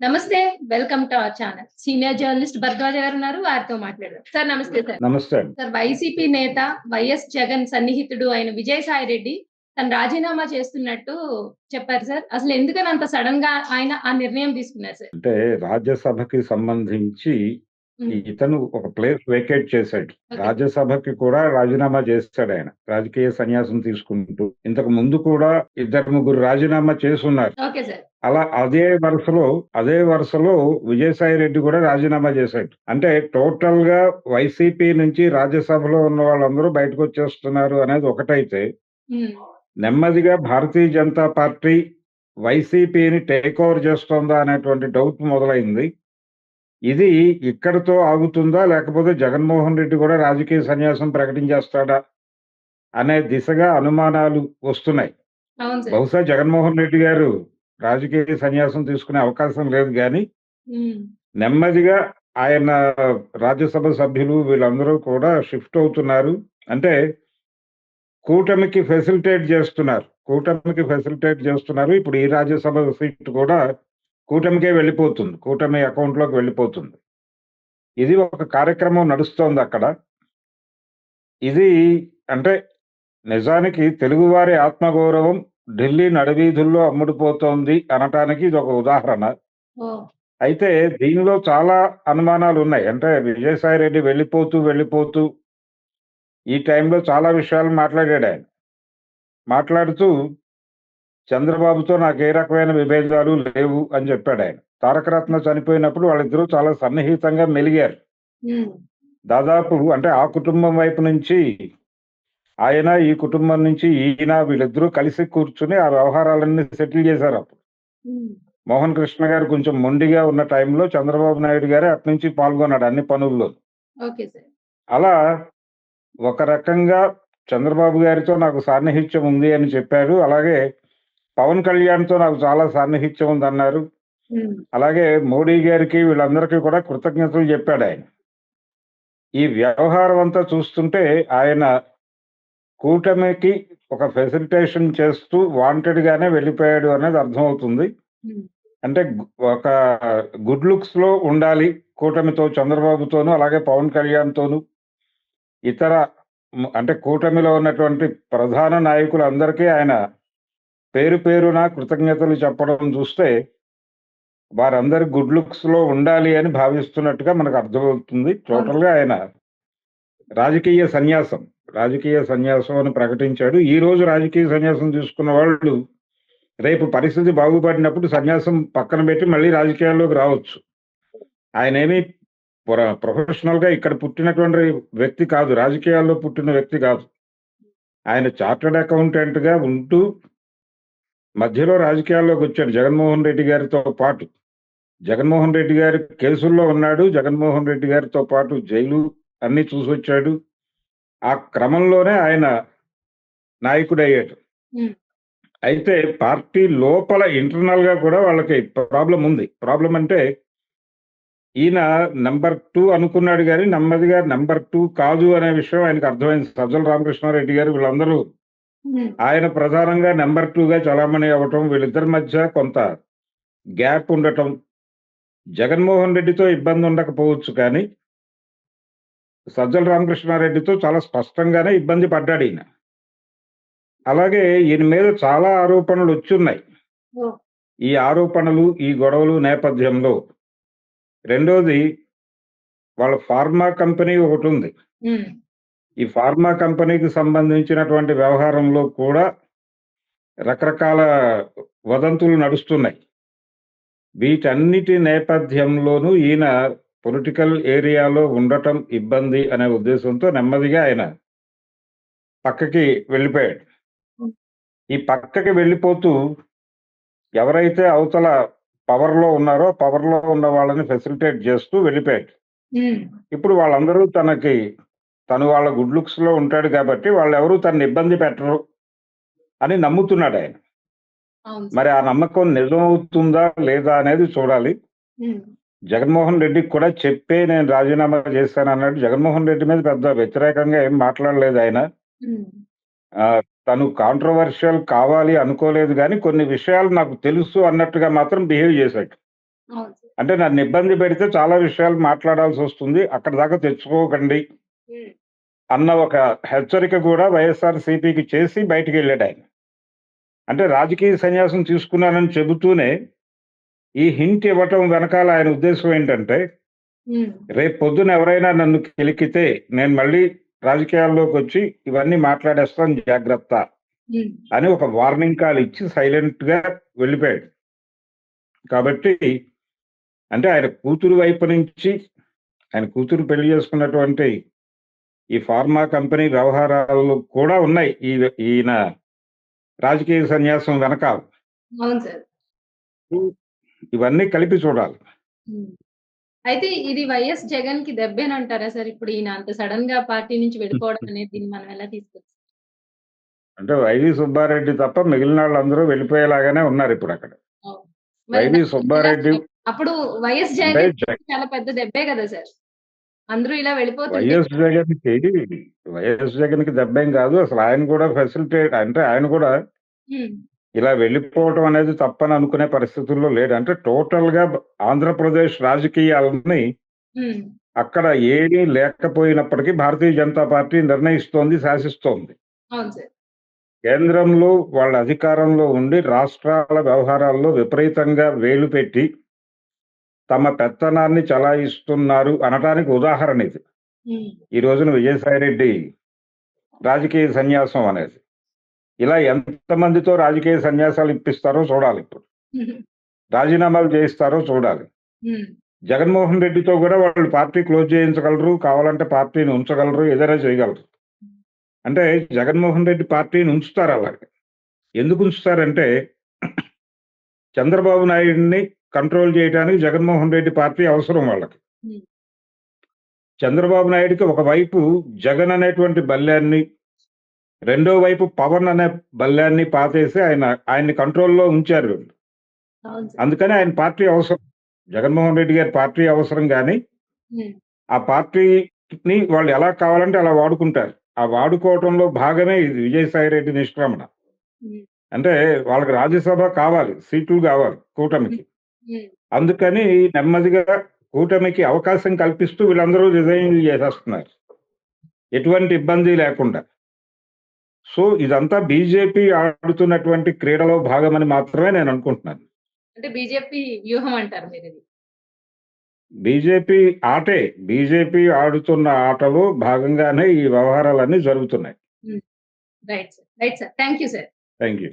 నమస్తే. Welcome to our channel. Senior journalist Bharadwaja గారున్నారు. వారితో మాట్లాడదాం. సార్ నమస్తే సార్. నమస్తే అండి. సార్ వైసీపీ నేత వైఎస్ జగన్ సన్నిహితుడు అయిన విజయసాయి రెడ్డి తను రాజీనామా చేస్తున్నట్టు చెప్పారు సార్. అసలు ఎందుకని అంత సడెన్‌గా ఆయన ఆ నిర్ణయం తీసుకున్నారు సార్? అంటే రాజ్యసభకి సంబంధించి హ్మ్. ఇతను ఒక ప్లేస్ వేకేట్ చేశాడు. ఓకే. రాజ్యసభకి కూడా రాజీనామా చేస్తాడాయన. రాజకీయ సన్యాసం తీసుకుంటూ. ఇంతకు ముందు కూడా ఇద్దరు ముగ్గురు రాజీనామా చేసున్నారు. Okay sir. అలా అదే వరుసలో విజయసాయి రెడ్డి కూడా రాజీనామా చేశాడు. అంటే టోటల్‌గా వైసీపీ నుంచి రాజ్యసభలో ఉన్న వాళ్ళందరూ బయటకొచ్చేస్తున్నారు అనేది ఒకటైతే, హ్మ్. నెమ్మదిగా భారతీయ జనతా పార్టీ వైసీపీని టేక్ ఓవర్ చేస్తోందా అనేటువంటి డౌట్ మొదలైంది. ఇది ఇక్కడితో ఆగుతుందా? లేకపోతే జగన్మోహన్ రెడ్డి కూడా రాజకీయ సన్యాసం ప్రకటించేస్తాడా? అనే దిశగా అనుమానాలు వస్తున్నాయి. అవును సార్. బహుశా జగన్మోహన్ రెడ్డి గారు రాజకీయ సన్యాసం తీసుకునే అవకాశం లేదు గానీ, హ్మ్. నెమ్మదిగా ఆయన రాజ్యసభ సభ్యులు వీళ్ళందరూ కూడా షిఫ్ట్ అవుతున్నారు. అంటే కూటమికి ఫెసిలిటేట్ చేస్తున్నారు. ఇప్పుడు ఈ రాజ్యసభ సీట్ కూడా కూటమికే వెళ్ళిపోతుంది. కూటమి అకౌంట్‌లోకి వెళ్ళిపోతుంది. ఇది ఒక కార్యక్రమం నడుస్తోందక్కడ. ఇది అంటే నిజానికి తెలుగువారి ఆత్మగౌరవం ఢిల్లీ నడివీధుల్లో అమ్ముడుపోతోంది అనటానికి ఇదొక ఉదాహరణ. ఓహ్! అయితే దీనిలో చాలా అనుమానాలున్నాయి. అంటే విజయసాయి రెడ్డి వెళ్ళిపోతూ ఈ టైంలో చాలా విషయాలు మాట్లాడాడాయన. మాట్లాడుతూ చంద్రబాబుతో నాకే రకమైన విభేదాలు లేవు అని చెప్పాడాయన. తారకరత్న చనిపోయినప్పుడు వాళ్ళిద్దరూ చాలా సన్నిహితంగా మెలిగారు. హ్మ్. దాదాపు అంటే ఆ కుటుంబం వైపు నుంచి ఆయన, ఈ కుటుంబం నుంచి ఈయన వీళ్ళిద్దరూ కలిసి కూర్చొని ఆ వ్యవహారాలన్నీ సెటిల్ చేశారప్పుడు. హ్మ్. మోహన్ కృష్ణ గారు కొంచెం మొండిగా ఉన్న టైంలో చంద్రబాబు నాయుడు గారే అటునుంచి పాల్గొన్నాడు అన్ని పనుల్లో. Okay sir. అలా ఒక రకంగా చంద్రబాబు గారితో నాకు సాన్నిహిత్యం ఉంది అని చెప్పారు. అలాగే పవన్ కళ్యాణ్‌తో నాకు చాలా సాన్నిహిత్యం ఉందన్నారు. హ్మ్. అలాగే మోడీ గారికి వీళ్ళందరికీ కూడా కృతజ్ఞతలు చెప్పాడాయన. ఈ వ్యవహారం అంతా చూస్తుంటే ఆయన కూటమికి ఒక ఫెసిలిటేషన్ చేస్తూ వాంటెడ్‌గానే వెళ్ళిపోయాడు అనేది అర్థమవుతుంది. హ్మ్. అంటే ఒక గుడ్ లుక్స్‌లో ఉండాలి కూటమితో చంద్రబాబుతోను, అలాగే పవన్ కళ్యాణ్‌తోను, ఇతర అంటే కూటమిలో ఉన్నటువంటి ప్రధాన నాయకులందరికీ ఆయన పేరు పేరున కృతజ్ఞతలు చెప్పడం చూస్తే, వారందరూ గుడ్ లుక్స్‌లో ఉండాలి అని భావిస్తున్నట్టుగా మనకు అర్థమవుతుంది. అవును. టోటల్‌గా ఆయన రాజకీయ సన్యాసం అని ప్రకటించాడు. ఈరోజు రాజకీయ సన్యాసం తీసుకున్న వాళ్ళు రేపు పరిస్థితి బాగుపడినప్పుడు సన్యాసం పక్కన పెట్టి మళ్ళీ రాజకీయాల్లోకి రావచ్చు. ఆయనేమి ప్రొఫెషనల్‌గా ఇక్కడ పుట్టినటువంటి వ్యక్తి కాదు. రాజకీయాల్లో పుట్టిన వ్యక్తి కాదు. ఆయన చార్టర్డ్ అకౌంటెంట్‌గా ఉంటూ మధ్యలో రాజకీయాల్లోకొచ్చాడు జగన్మోహన్ రెడ్డి గారితో పాటు. జగన్మోహన్ రెడ్డి గారి కేసుల్లో ఉన్నాడు. జగన్మోహన్ రెడ్డి గారితో పాటు జైలు అన్నీ చూసొచ్చాడు. ఆ క్రమంలోనే ఆయన నాయకుడయ్యాడు. హ్మ్. అయితే పార్టీ లోపల ఇంటర్నల్‌గా కూడా వాళ్ళకి ప్రాబ్లమ్ ఉంది. ప్రాబ్లమ్ అంటే ఈయన నంబర్ 2 అనుకున్నాడు గానీ, నెమ్మదిగా నంబర్ 2 కాదు అనే విషయం ఆయనకు అర్థమైంది. సజ్జల రామకృష్ణారెడ్డి గారు వీళ్ళందరూ హ్మ్. ఆయన ప్రధానంగా నంబర్ 2గా చలామణి అవ్వటం, వీళ్ళిద్దరి మధ్య కొంత గ్యాప్ ఉండటం. జగన్మోహన్ రెడ్డితో ఇబ్బంది ఉండకపోవచ్చు కానీ, సజ్జల రామకృష్ణారెడ్డితో చాలా స్పష్టంగానే ఇబ్బంది పడ్డాడీయన. అలాగే ఈయన మీద చాలా ఆరోపణలొచ్చున్నాయి. ఓహ్! ఈ ఆరోపణలు, ఈ గొడవలు నేపథ్యంలో రెండోది వాళ్ళ ఫార్మా కంపెనీ ఒకటుంది. హ్మ్. ఈ ఫార్మా కంపెనీకి సంబంధించినటువంటి వ్యవహారంలో కూడా రకరకాల వదంతులు నడుస్తున్నాయి. వీటన్నిటి నేపథ్యంలోనూ ఈయన పొలిటికల్ ఏరియాలో ఉండటం ఇబ్బంది అనే ఉద్దేశంతో నెమ్మదిగా ఆయన పక్కకి వెళ్ళిపోయాడు. హ్మ్. ఈ పక్కకి వెళ్ళిపోతూ ఎవరైతే అవతల పవర్‌లో ఉన్నారో, పవర్‌లో ఉన్న వాళ్ళని ఫెసిలిటేట్ చేస్తూ వెళ్ళిపోయాడు. హ్మ్. ఇప్పుడు వాళ్ళందరూ తను వాళ్ళ గుడ్ లుక్స్‌లో ఉంటాడు కాబట్టి వాళ్ళెవరు తనని ఇబ్బంది పెట్టరు అని నమ్ముతున్నాడాయన. అవును మరి సార్. ఆ నమ్మకం నిజమవుతుందా? లేదా? అనేది చూడాలి. హ్మ్. జగన్మోహన్ రెడ్డికి కూడా చెప్పే నేను రాజీనామా చేశానన్నాడు. జగన్మోహన్ రెడ్డి మీద పెద్ద వ్యతిరేకంగా ఏం మాట్లాడలేదాయన. హ్మ్. తను కాంట్రోవర్షియల్ కావాలి అనుకోలేదు గానీ, కొన్ని విషయాలు నాకు తెలుసు అన్నట్టుగా మాత్రం బిహేవ్ చేశాడు. అవును సార్. అంటే నన్ను ఇబ్బంది పెడితే చాలా విషయాలు మాట్లాడాల్సి వస్తుంది. అక్కడి దాకా తెచ్చుకోకండి హ్మ్. అన్న ఒక హెచ్చరిక కూడా వైఎస్ఆర్‌సీపీకి చేసి బయటికెళ్ళాడాయన. అంటే రాజకీయ సన్యాసం తీసుకున్నానని చెబుతూనే, ఈ హింట్ ఇవ్వటం వెనకాల ఆయన ఉద్దేశ్యం ఏంటంటే, హ్మ్. రేపు పొద్దున ఎవరైనా నన్ను కెలికితే నేను మళ్ళీ రాజకీయాల్లోకొచ్చి ఇవన్నీ మాట్లాడేస్తాను జాగ్రత్త హ్మ్. అని ఒక వార్నింగ్ కాల్ ఇచ్చి సైలెంట్‌గా వెళ్ళిపోయాడు. కాబట్టి అంటే ఆయన కూతురు వైపు నుంచి ఆయన కూతురు పెళ్లి చేసుకున్నటువంటి ఈ ఫార్మా కంపెనీ వ్యవహారాలు కూడా ఉన్నాయి. ఈయన రాజకీయ సన్యాసం వెనకాల. అవును సార్. ఇవన్నీ కలిపి చూడాలి. హ్మ్. అయితే ఇది వైఎస్ జగన్‌కి దెబ్బేనంటారా సార్? ఇప్పుడు ఈయన అంత సడెన్‌గా పార్టీ నుంచి వెళ్ళిపోవడం అనేది దీన్ని మనం ఎలా తీసుకోవచ్చు? అంటే వైవి సుబ్బారెడ్డి తప్ప మిగిలినోళ్ళందరూ వెళ్ళిపోయేలాగానే ఉన్నారిప్పుడక్కడ. అవును. మరి వైవి దాన్ని ఎలా సుబ్బారెడ్డి అప్పుడు వైఎస్ అంటే జగన్ చాలా పెద్ద దెబ్బే కదా సార్! అందరూ ఇలా వెళ్ళిపోతుంటే వైఎస్ జగన్‌కి వైఎస్ జగన్‌కి దెబ్బేం కాదు. అసలు ఆయన కూడా ఫెసిలిటేట్ అంటే ఆయన కూడా హ్మ్. ఇలా వెళ్ళిపోవటం అనేది తప్పని అనుకునే పరిస్థితుల్లో లేడు. అంటే టోటల్‌గా ఆంధ్రప్రదేశ్ రాజకీయాలని హ్మ్. అక్కడ ఏమీ లేకపోయినప్పటికీ భారతీయ జనతా పార్టీ నిర్ణయిస్తోంది, శాసిస్తోంది. అవును సార్. కేంద్రంలో వాళ్ళ అధికారంలో ఉండి రాష్ట్రాల వ్యవహారాల్లో విపరీతంగా వేలు పెట్టి తమ పెత్తనాన్ని చలాయిస్తున్నారు అనటానికి ఉదాహరణ ఇది. హ్మ్. ఈ రోజున విజయసాయిరెడ్డి రాజకీయ సన్యాసం అనేది. ఇలా ఎంతమందితో రాజకీయ సన్యాసాలు ఇప్పిస్తారో చూడాలిప్పుడు. హుహు. రాజీనామాలు చేయిస్తారో చూడాలి. హ్మ్. జగన్మోహన్ రెడ్డితో కూడా వాళ్ళు పార్టీ క్లోజ్ చేయించగలరు. కావాలంటే పార్టీని ఉంచగలరు. ఏదైనా చేయగలరు. అంటే జగన్మోహన్ రెడ్డి పార్టీని ఉంచుతారు అలాగే. ఎందుకు ఉంచుతారంటే చంద్రబాబు నాయుడిని కంట్రోల్ చేయడానికి జగన్మోహన్ రెడ్డి పార్టీ అవసరం వాళ్ళకి. హ్మ్. చంద్రబాబు నాయుడికి ఒకవైపు జగన్ అనేటువంటి బల్యాన్ని, రెండో వైపు పవన్ అనే బల్యాన్ని పాతేసి ఆయన్ని కంట్రోల్‌లో ఉంచారు వీళ్ళు. అవును సార్. అందుకని ఆయన పార్టీ అవసరం. జగన్మోహన్ రెడ్డి గారి పార్టీ అవసరం గానీ, హ్మ్. ఆ పార్టీని వాళ్ళు ఎలా కావాలంటే అలా వాడుకుంటారు. ఆ వాడుకోవటంలో భాగమే ఇది విజయసాయిరెడ్డి నిష్క్రమణ. హ్మ్. అంటే వాళ్ళకి రాజ్యసభ కావాలి. సీట్లు గావాలి హ్మ్. కూటమికి. హ్మ్. అందుకని నెమ్మదిగా కూటమికి అవకాశం కల్పిస్తూ వీళ్ళందరూ రిజైన్‌లు చేసేస్తున్నారు. ఎటువంటి ఇబ్బంది లేకుండా. సో, ఇదంతా బీజేపీ ఆడుతున్నటువంటి క్రీడలో భాగమని మాత్రమే నేననుకుంటున్నాను. అంటే బీజేపీ వ్యూహం అంటారు మీరిది. బీజేపీ ఆటే. బీజేపీ ఆడుతున్న ఆటలో భాగంగానే ఈ వ్యవహారాలన్నీ జరుగుతున్నాయి. హ్మ్. Right sir. Right sir. Thank you sir. Thank you.